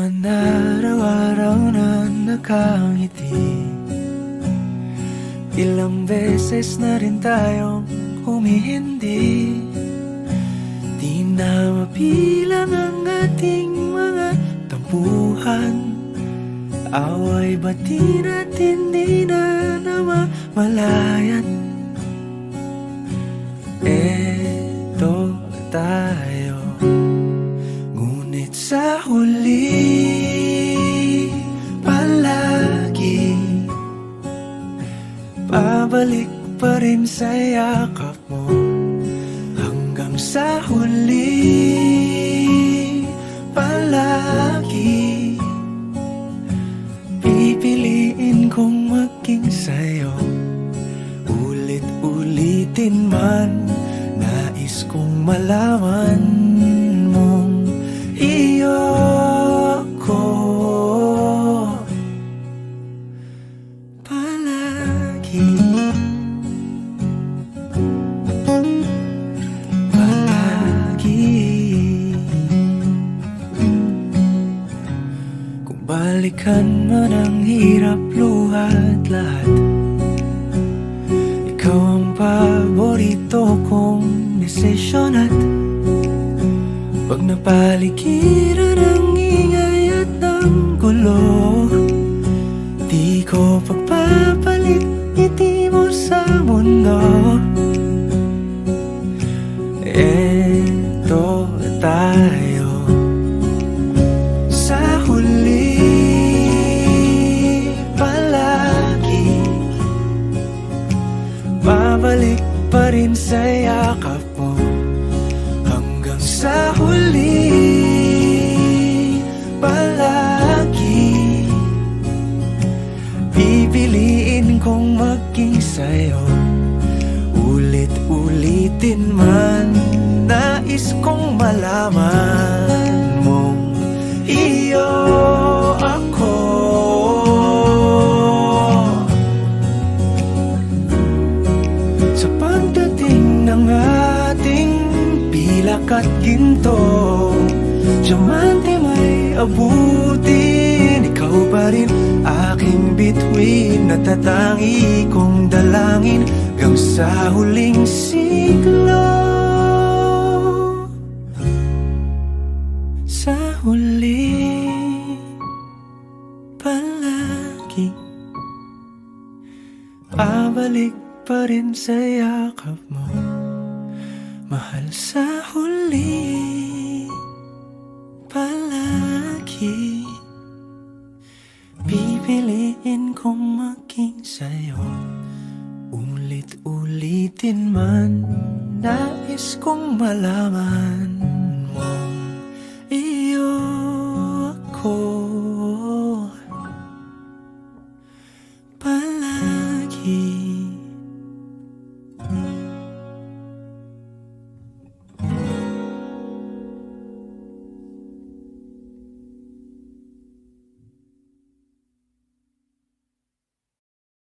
man araw-araw na nakangiti. Ilang beses na rin tayong humihindi. Di na mabilang ang ating mga tampuhan. Away bati natin di na namamalayan. Eto tayo, ngunit sa huli palagi pabalik pa rin sa yakap mo. Hanggang sa huli palagi pipiliin kong maging sa'yo. Ulit-ulitin man, nais kong malaman mong iyo ako palagi. Kung balikan man ang hirap, luhat lahat, ikaw ang paborito kong desisyon. At pag napaligiran ang ingay at ang gulo, di ko pagpapalit ngiti mo sa mundo. Eto tayo, sa huli palagi babalik pa rin sa yakap mo. Hanggang sa huli palagi pipiliin kong maging sa'yo. Ulit-ulitin man, nais kong malaman mong iyo ako. Sa pagdating ng ating pilak at ginto, diamante may abutin, ikaw pa rin aking bituin. Natatangi kong dalangin hanggang sa huling siglo. Sa huli palagi pabalik pa rin sa yakap mo, mahal. Sa huli palagi pipiliin kong maging sa'yo. Ulit-ulitin man, nais kong malaman